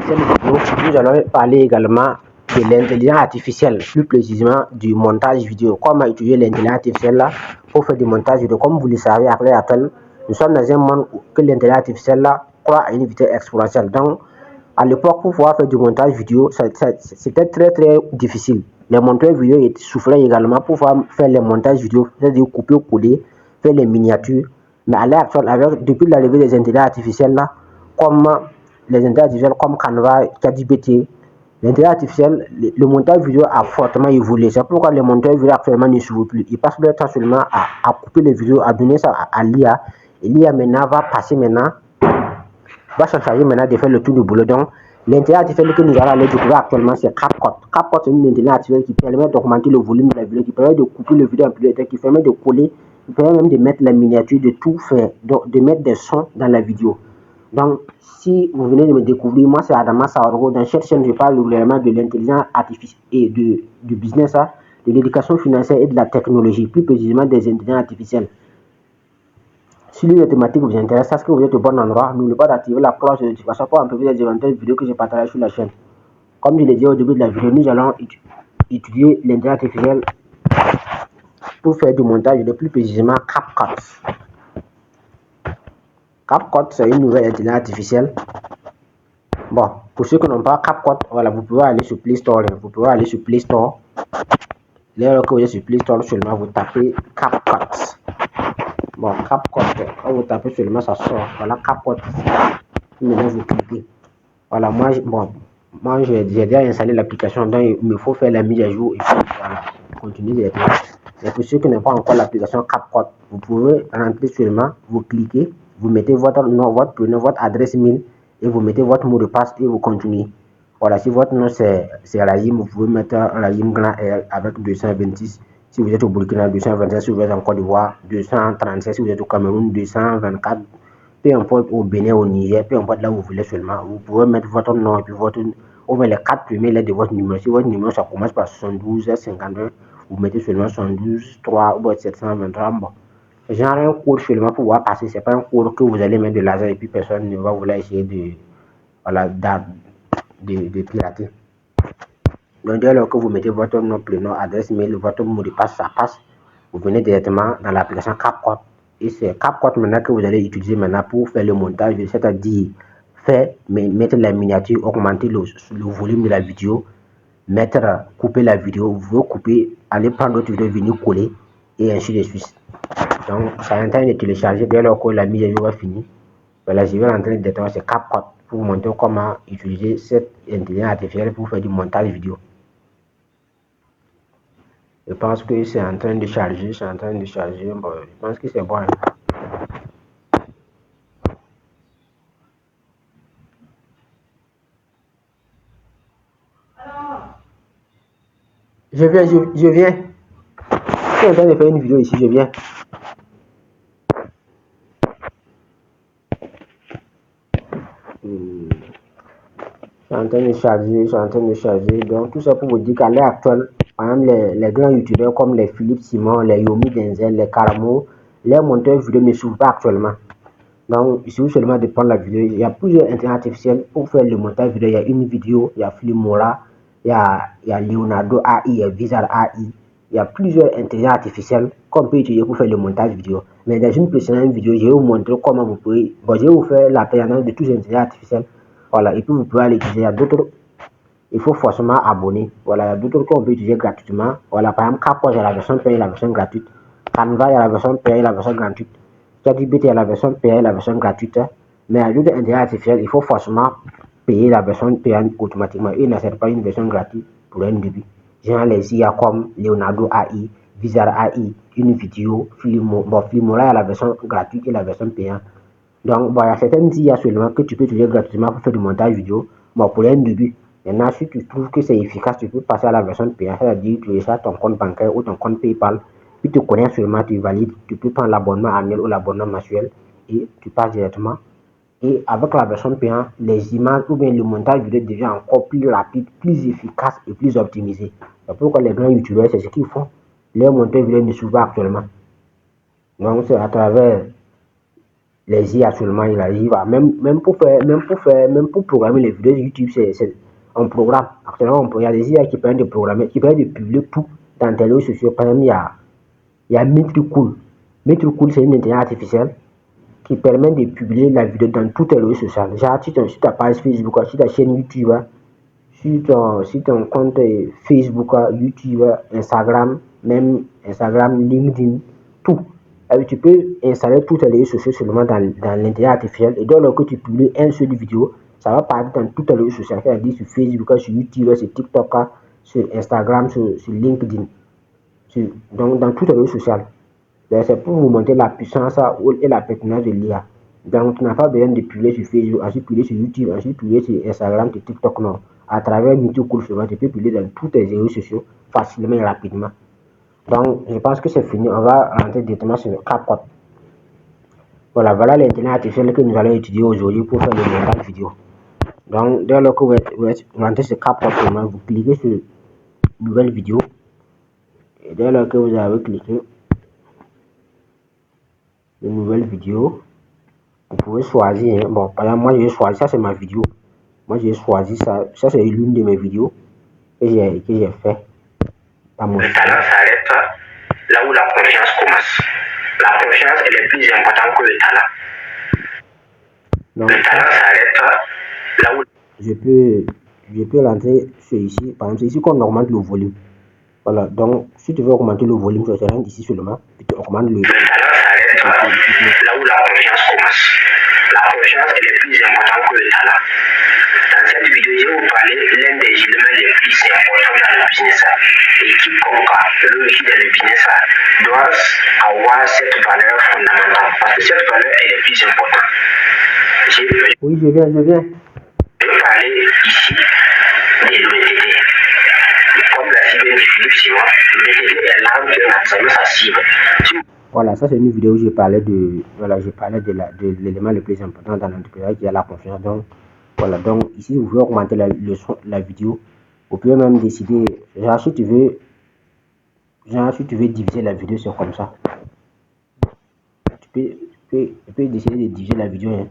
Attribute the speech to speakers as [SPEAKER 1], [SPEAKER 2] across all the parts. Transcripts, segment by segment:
[SPEAKER 1] cette vidéo, nous allons parler également de l'intelligence artificielle, plus précisément du montage vidéo. Comment utiliser l'intelligence artificielle là pour faire du montage vidéo. Comme vous le savez, après Apple, nous sommes dans un monde où l'intelligence artificielle là croît à une vitesse exponentielle. Donc, à l'époque, pour pouvoir faire du montage vidéo, c'était très difficile. Les monteurs vidéo souffraient également pour pouvoir faire les montages vidéo, c'est-à-dire couper, coller, faire les miniatures. Mais à l'heure actuelle, depuis l'arrivée des intelligences artificielles là, comme les intelligences artificielles comme Canva, ChatGPT, l'intelligence artificielle, le montage vidéo a fortement évolué. C'est pourquoi les monteurs vidéo actuellement ne s'ouvrent plus. Ils passent leur temps seulement à couper les vidéos, à donner ça à l'IA. Et l'IA maintenant va s'en charger maintenant de faire le tour du boulot. Donc, l'intelligence artificielle que nous allons aller découvrir actuellement, c'est CapCut. CapCut, c'est une intelligence artificielle qui permet d'augmenter le volume de la vidéo, qui permet de couper le vidéo en plusieurs étapes, qui permet de coller, qui permet même de mettre la miniature, de tout faire, de mettre des sons dans la vidéo. Donc, si vous venez de me découvrir, moi c'est Adama Saoro. Dans cette chaîne, je parle régulièrement de l'intelligence artificielle et du business, de l'éducation financière et de la technologie, plus précisément des intelligences artificielles. Si les thématiques vous intéressent, est-ce que vous êtes au bon endroit? N'oubliez pas d'activer la cloche de notification pour en des éventuelles vidéos que je partage sur la chaîne. Comme je l'ai dit au début de la vidéo, nous allons étudier l'intelligence artificielle pour faire du montage, de plus précisément CapCut. CapCut, c'est une nouvelle intelligence artificielle. Bon, pour ceux qui n'ont pas CapCut, voilà, vous pouvez aller sur Play Store. Vous pouvez aller sur Play Store. Dès que vous êtes sur Play Store, seulement vous tapez CapCut. Bon, CapCut, quand vous tapez seulement, ça sort. Voilà, CapCut. Maintenant, vous cliquez. Voilà, moi j'ai déjà installé l'application, donc il me faut faire la mise à jour et puis voilà, continuer directement. Mais pour ceux qui n'ont pas encore l'application CapCut, vous pouvez rentrer seulement, vous cliquez, vous mettez votre nom, votre prénom, votre adresse mail et vous mettez votre mot de passe et vous continuez. Voilà, si votre nom c'est Rahim, vous pouvez mettre Rahim grand R avec 226. Si vous êtes au Burkina, 227. Si vous êtes en Côte d'Ivoire, 237. Si vous êtes au Cameroun, 224. Peu importe au Bénin, au Niger, peu importe là où vous voulez seulement, vous pouvez mettre votre nom et puis les 4 premiers lettres de votre numéro. Si votre numéro ça commence par 72 52, vous mettez seulement 72 3 ou 723. Bon. Genre un code seulement pour pouvoir passer, c'est pas un code que vous allez mettre de l'argent et puis personne ne va vouloir essayer de pirater. Donc dès lors que vous mettez votre nom, prénom, adresse mail, votre mot de passe, ça passe. Vous venez directement dans l'application CapCut. Et c'est CapCut maintenant que vous allez utiliser maintenant pour faire le montage, c'est-à-dire mettre la miniature, augmenter le volume de la vidéo, couper la vidéo, vous couper, aller prendre d'autres vidéos, venir coller et ainsi de suite. Donc ça est en train de télécharger dès lors que la mise à jour va finir. Voilà, je vais rentrer directement sur CapCut pour vous montrer comment utiliser cette intelligence artificielle pour faire du montage vidéo. Je pense que c'est en train de charger, Bon, je pense que c'est bon. Hein. Je viens. Je suis en train de faire une vidéo ici, je viens. Je suis en train de charger. Donc, tout ça pour vous dire qu'à l'heure actuelle, par exemple, les grands youtubeurs comme les Philippe Simon, les Yomi Denzel, les Karamo, les monteurs vidéo ne s'ouvrent pas actuellement. Donc, il suffit seulement de prendre la vidéo. Il y a plusieurs intelligences artificielles pour faire le montage vidéo. Il y a une vidéo, il y a Filmora, il y a Leonardo AI, il y a Visual AI. Il y a plusieurs intelligences artificielles qu'on peut utiliser pour faire le montage vidéo. Mais dans une précédente vidéo, je vais vous montrer comment vous pouvez. Bon, je vais vous faire la présentation de tous les intelligences artificielles. Voilà, et puis vous pouvez aller utiliser. Il y a d'autres. Il faut forcément abonner. Voilà, il y a d'autres qu'on peut utiliser gratuitement. Voilà, par exemple, CapCut, il y a la version payée et la version gratuite. Canva, il y a la version payée et la version gratuite. ChatGPT, il y a la version payée et la version gratuite. Mais à l'autre intelligence artificielle, il faut forcément payer la version payante automatiquement. Il n'accepte pas une version gratuite pour un début. Genre les IA comme Leonardo AI, Visual AI, une vidéo, Filmora, il y a la version gratuite et la version payante. Donc, bon, il y a certaines IA seulement que tu peux utiliser gratuitement pour faire du montage vidéo. Bon, pour un début. Maintenant, si tu trouves que c'est efficace, tu peux passer à la version payante, c'est-à-dire tu utilises ton compte bancaire ou ton compte PayPal, puis tu connais seulement, tu valides, tu peux prendre l'abonnement annuel ou l'abonnement mensuel et tu passes directement. Et avec la version payante, les images ou bien le montage vidéo devient encore plus rapide, plus efficace et plus optimisé. C'est pourquoi les grands youtubeurs, c'est ce qu'ils font. Les monteurs vidéo ne suivent pas actuellement. Donc, c'est à travers les IA seulement, il arrive à, même pour programmer les vidéos de YouTube, c'est un programme. Actuellement, il y a des IA qui permettent de programmer, qui permettent de publier tout dans tes réseaux sociaux. Par exemple, il y a Metricool. Metricool, c'est une intelligence artificielle qui permet de publier la vidéo dans toutes les réseaux sociaux. Genre, sur ta page Facebook, sur ta chaîne YouTube, sur ton compte Facebook, YouTube, Instagram, même Instagram, LinkedIn, tout. Tu peux installer toutes les réseaux sociaux seulement dans l'intelligence artificielle. Et dès lors que tu publies un seul vidéo, ça va partir dans toutes les réseaux sociaux, c'est-à-dire sur Facebook, sur YouTube, sur TikTok, sur Instagram, sur LinkedIn, donc dans toutes les réseaux sociaux. C'est pour vous montrer la puissance et la pertinence de l'IA. Donc, tu n'as pas besoin de publier sur Facebook, ensuite publier sur YouTube, ensuite publier sur Instagram, sur TikTok, non. À travers Metricool, tu peux publier dans tous tes réseaux sociaux facilement et rapidement. Donc, je pense que c'est fini. On va rentrer directement sur le CapCut. Voilà l'intelligence artificielle que nous allons étudier aujourd'hui pour faire le montage vidéo. Donc, dès lors que vous rentrez sur CapCut, vous cliquez sur nouvelle vidéo. Et dès lors que vous avez cliqué sur nouvelle vidéo, vous pouvez choisir. Bon, par exemple, moi, je vais choisir. Ça, c'est ma vidéo. Moi, j'ai choisi ça. Ça, c'est l'une de mes vidéos que j'ai fait.
[SPEAKER 2] Le talent s'arrête là où la confiance commence. La confiance, elle est plus importante que le talent.
[SPEAKER 1] Donc,
[SPEAKER 2] le talent s'arrête là où...
[SPEAKER 1] Je peux l'entrer sur ici. Par exemple, c'est ici qu'on augmente le volume. Voilà. Donc, si tu veux augmenter le volume, tu rentres ici seulement. Puis tu augmentes le...
[SPEAKER 2] Le talent s'arrête là où la confiance commence. La confiance, elle est plus importante que le talent. Dans cette vidéo, je vais vous parler de l'un des éléments les plus importants dans le business. Et quiconque veut réussir dans le business doit avoir cette valeur fondamentale. Parce que cette valeur, elle est plus importante.
[SPEAKER 1] Oui, je viens.
[SPEAKER 2] Je vais parler ici de l'honnêteté. Comme la cible de Philippe Simon, l'honnêteté est l'arme qui entraîne sa cible.
[SPEAKER 1] Voilà, ça c'est une vidéo où je parlais de l'élément le plus important dans l'entrepreneuriat qui est la confiance. Donc, voilà, donc ici vous pouvez augmenter la vidéo. Vous pouvez même décider, genre si tu veux diviser la vidéo, c'est comme ça. Tu peux décider de diviser la vidéo. Hein.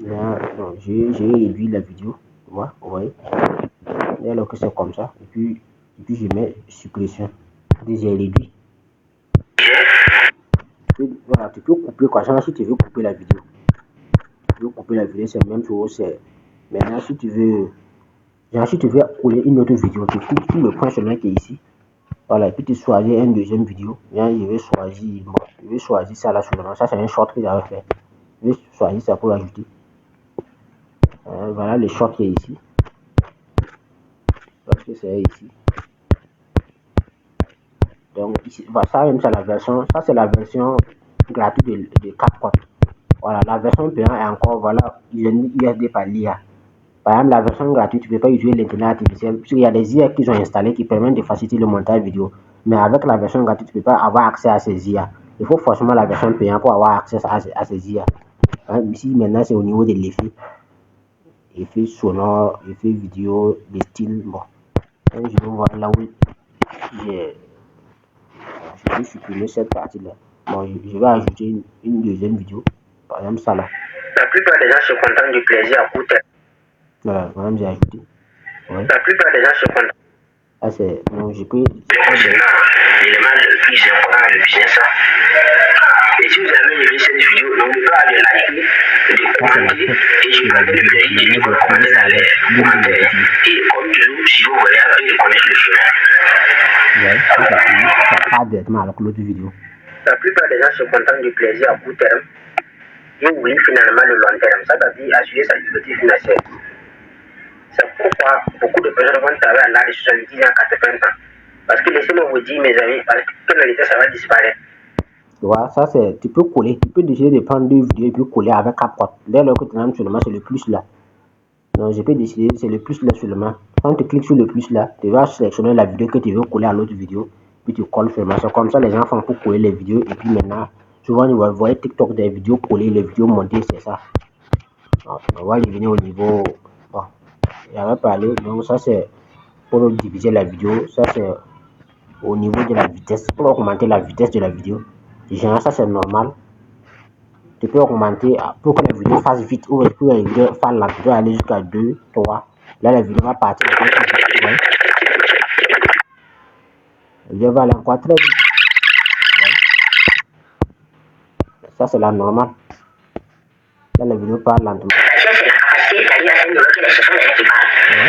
[SPEAKER 1] Là, donc, j'ai réduit la vidéo, vous voyez. Alors que c'est comme ça, et puis je mets suppression. J'ai réduit. Voilà, tu peux couper quoi. Genre, si tu veux couper la vidéo, c'est la même chose. Maintenant, si tu veux coller une autre vidéo, tu cliques sur le point seulement qui est ici. Voilà, et puis tu choisis une deuxième vidéo. Bien, je vais choisir ça là seulement. Ça, c'est un short que j'avais fait. Je vais choisir ça pour l'ajouter. Voilà le short qui est ici. Parce que c'est ici. Donc ici, voilà, ça même c'est la version, ça c'est la version gratuite de CapCut. Voilà, la version payante est encore, voilà, USD par l'IA. Par exemple, la version gratuite, tu ne peux pas utiliser l'intelligence artificielle, puisqu'il y a des IA qui sont installés qui permettent de faciliter le montage vidéo. Mais avec la version gratuite, tu ne peux pas avoir accès à ces IA. Il faut forcément la version payante pour avoir accès à ces IA. Ici, maintenant, c'est au niveau de l'effet. Effet sonore, effet vidéo, des styles. Bon, je vais voir là où j'ai... Je vais supprimer cette partie-là. Bon, je vais ajouter une deuxième vidéo. Par exemple, ça là.
[SPEAKER 2] La plupart des gens se contentent du plaisir à court terme.
[SPEAKER 1] Voilà, par exemple, j'ai ajouté.
[SPEAKER 2] Ouais. La plupart des gens se contentent.
[SPEAKER 1] Ah, c'est. Non, j'ai pris.
[SPEAKER 2] Concernant l'élément le plus important dans le business. Et si vous avez aimé cette vidéo, n'oubliez pas de liker, de commenter. Et je prendrai le plaisir de vous commenter dans les commentaires. Et comme toujours, si vous voulez, de connaître le chemin.
[SPEAKER 1] Ouais, ça part directement avec l'autre vidéo.
[SPEAKER 2] La plupart des gens se contentent du plaisir à court terme et oublient finalement le long terme, c'est-à-dire assurer sa liberté financière. C'est pourquoi beaucoup de personnes vont travailler à l'âge de 70 ans, 80 ans. Parce que laissez-moi vous dire, mes amis, parce que l'état, ça va disparaître.
[SPEAKER 1] Voilà, ça c'est, tu peux coller, tu peux décider de prendre deux vidéos et puis coller avec CapCut. Dès lors que tu rentres seulement, c'est le plus là. Donc je peux décider, c'est le plus là seulement. Quand tu cliques sur le plus là, tu vas sélectionner la vidéo que tu veux coller à l'autre vidéo. Puis tu colles seulement. C'est comme ça les gens font pour coller les vidéos. Et puis maintenant, souvent vous voyez TikTok des vidéos collées, les vidéos montées, c'est ça. Donc, on va revenir au niveau. Bon, j'avais parlé. Donc ça c'est pour diviser la vidéo. Ça c'est au niveau de la vitesse. Pour augmenter la vitesse de la vidéo. Genre ça c'est normal. tu peux augmenter pour que la vidéo fasse vite ou pour que la vidéo fasse lente. Tu peux aller jusqu'à 2, 3. Là, la vidéo va partir. Ouais. La vidéo va aller encore très vite. Ouais. Ça, c'est la normale. Là, la vidéo part lentement.
[SPEAKER 2] Mais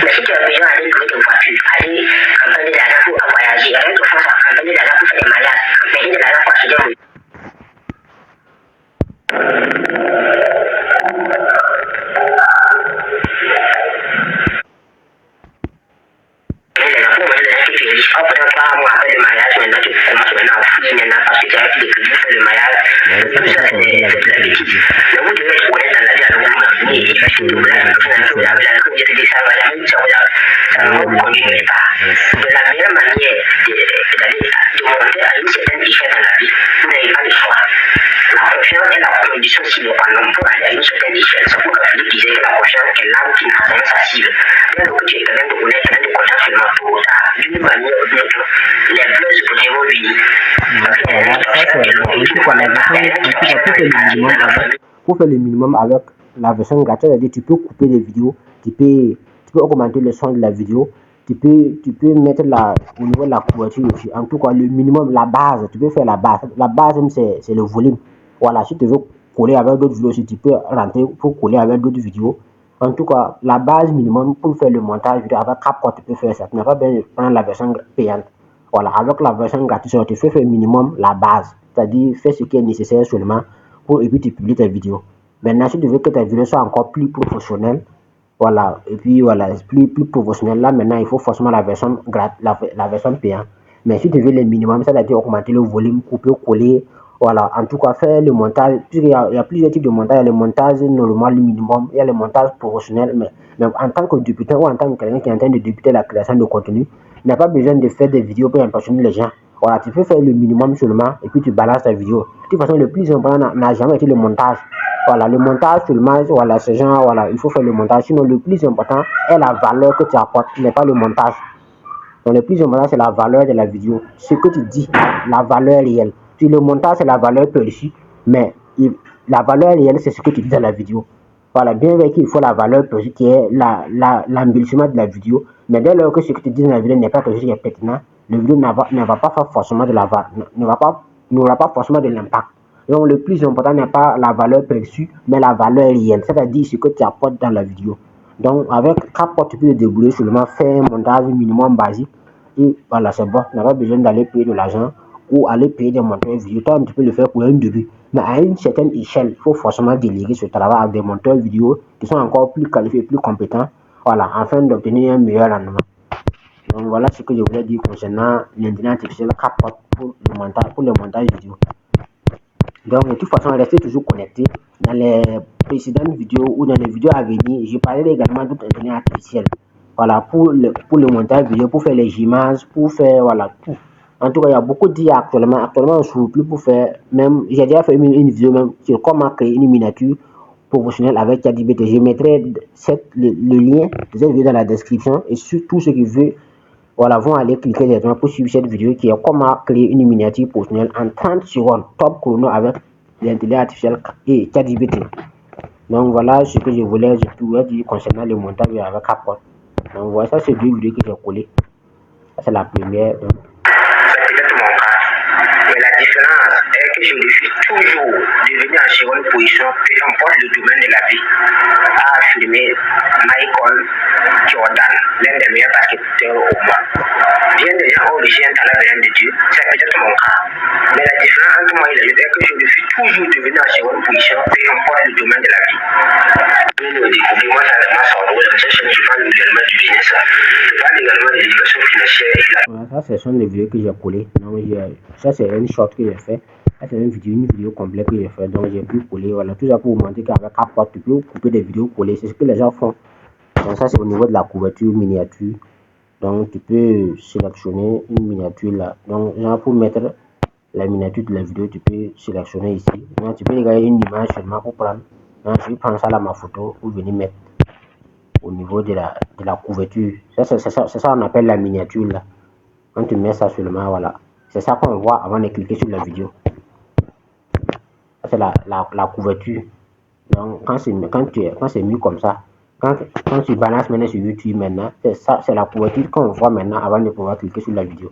[SPEAKER 2] si tu as besoin d'aller louer une voiture, aller campagne de l'argent pour voyager, rien de faire ça, campagne de l'argent pour faire des mariages, campagne de l'argent pour acheter des de la meilleure manière d'aller de monter à une certaine échelle dans la vie, vous n'avez pas le choix. La confiance est la condition sine qua non pour aller à une certaine échelle. C'est pourquoi Philippe disait que la confiance est l'arme qui n'atteint sa cible. Dès que tu es quelqu'un de honnête, quelqu'un de confiance seulement tôt ou tard, d'une manière ou d'une autre, les bleus se pourront l'unir.
[SPEAKER 1] Pour faire le minimum avec la version gratuite, c'est-à-dire tu peux couper des vidéos, tu peux augmenter le son de la vidéo, tu peux mettre au niveau de la couverture aussi. En tout cas, le minimum, la base, tu peux faire la base. La base, c'est le volume. Voilà, si tu veux coller avec d'autres vidéos, si tu peux rentrer pour coller avec d'autres vidéos. En tout cas, la base minimum pour faire le montage vidéo avec CapCut, tu peux faire ça. Tu n'as pas besoin de prendre la version payante. Voilà, avec la version gratuite, tu fais faire minimum la base. C'est-à-dire, fais ce qui est nécessaire seulement et puis tu publies tes vidéos. Maintenant, si tu veux que tes vidéos soient encore plus professionnelles, voilà, et puis voilà, plus professionnel, là maintenant il faut forcément la version la version payante. Mais si tu veux le minimum, c'est-à-dire augmenter le volume, couper, coller, voilà, en tout cas faire le montage, puisqu'il y a plusieurs types de montage, il y a le montage normal, le minimum, il y a le montage professionnel, mais en tant que débutant ou en tant que quelqu'un qui est en train de débuter la création de contenu, il n'a pas besoin de faire des vidéos pour impressionner les gens. Voilà, tu peux faire le minimum seulement et puis tu balances ta vidéo. De toute façon, le plus important n'a jamais été le montage. Voilà, le montage seulement, voilà, ce genre, voilà, il faut faire le montage. Sinon, le plus important est la valeur que tu apportes, n'est pas le montage. Donc, le plus important, c'est la valeur de la vidéo. Ce que tu dis, la valeur réelle. Si le montage, c'est la valeur perçue, mais la valeur réelle, c'est ce que tu dis dans la vidéo. Voilà, bien vrai qu'il faut la valeur perçue qui est l'embellissement de la vidéo, mais dès lors que ce que tu dis dans la vidéo n'est pas quelque chose qui est pertinent, la vidéo ne va pas faire forcément n'aura pas forcément de l'impact. Donc, le plus important n'est pas la valeur perçue, mais la valeur réelle, c'est-à-dire ce que tu apportes dans la vidéo. Donc, avec CapCut, tu peux te débrouiller seulement, faire un montage minimum basique, et voilà, c'est bon. Tu n'as pas besoin d'aller payer de l'argent ou aller payer des monteurs vidéo. Toi, tu peux le faire pour un début. Mais à une certaine échelle, il faut forcément déléguer ce travail à des monteurs vidéo qui sont encore plus qualifiés, plus compétents, voilà, afin d'obtenir un meilleur rendement. Donc, voilà ce que je voulais dire concernant l'intelligence artificielle CapCut pour le montage vidéo. Donc, de toute façon, restez toujours connectés. Dans les précédentes vidéos ou dans les vidéos à venir, je parlais également d'autres intelligence artificielle. Voilà, pour le montage vidéo, pour faire les images, pour faire, voilà, tout. En tout cas, il y a beaucoup d'IA actuellement. Actuellement, on ne trouve plus pour faire, même, j'ai déjà fait une vidéo même sur comment créer une miniature professionnelle avec ChatGPT. Je mettrai le lien de cette vidéo dans la description et sur tous ceux qui veulent, voilà, vont aller cliquer directement pour suivre cette vidéo qui est comment créer une miniature professionnelle en 30 secondes, top chrono avec l'intelligence artificielle et ChatGPT. Donc voilà ce que je voulais dire concernant le montage avec CapCut. Donc voilà, ça c'est deux vidéos que j'ai collées. Ça c'est la première.
[SPEAKER 2] C'est peut-être mon cas. Mais la différence est que je refuse toujours de venir en seconde position, peu importe le domaine de la vie, à affirmer Michael Jordan, l'un des meilleurs basketteurs au monde. Bien des gens ont reçu un talent venant de Dieu, c'est peut-être mon cas. Mais la différence entre moi et les autres est que je refuse toujours de venir en seconde position, peu importe le domaine de la vie. Moi, ça demande son rôle. Je parle également du business. Je parle également de l'éducation financière.
[SPEAKER 1] Voilà, ça, ce sont les vidéos que j'ai collées. Ça, c'est une short que j'ai fait. Ça, c'est une vidéo complète que j'ai fait. Donc, j'ai pu coller. Voilà, tout ça pour vous montrer qu'avec CapCut, tu peux couper des vidéos collées. C'est ce que les gens font. Donc, ça, c'est au niveau de la couverture miniature. Donc, tu peux sélectionner une miniature là. Donc, genre, pour mettre la miniature de la vidéo, tu peux sélectionner ici. Donc, tu peux regarder une image seulement pour prendre. Donc, je vais prendre ça là, ma photo, pour venir mettre au niveau de la couverture. C'est ça qu'on appelle la miniature là. Quand tu mets ça seulement, voilà. C'est ça qu'on voit avant de cliquer sur la vidéo. c'est la couverture. Donc, quand c'est mis comme ça, quand tu balances maintenant sur YouTube maintenant, c'est la couverture qu'on voit maintenant avant de pouvoir cliquer sur la vidéo.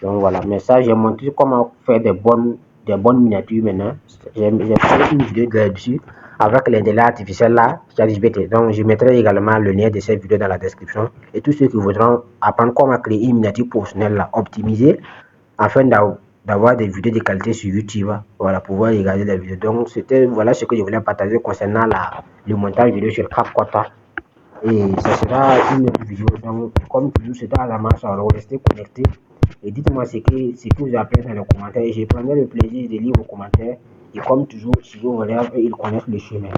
[SPEAKER 1] Donc voilà, mais ça, j'ai montré comment faire des bonnes miniatures maintenant. J'ai fait une vidéo là-dessus avec l'intelligence artificielle là, ChatGPT. Donc, je mettrai également le lien de cette vidéo dans la description. Et tous ceux qui voudront apprendre comment créer une miniature professionnelle là, optimisée, afin d'avoir des vidéos de qualité sur YouTube, voilà, pouvoir regarder les vidéos. Donc, voilà ce que je voulais partager concernant le montage vidéo sur CapCut. Et ça sera une autre vidéo. Donc, comme toujours, c'est à la marche, alors restez connectés. Et dites-moi ce que vous appelez dans les commentaires. Et je prendrai le plaisir de lire vos commentaires. Et comme toujours, si vous voulez, ils connaissent le chemin.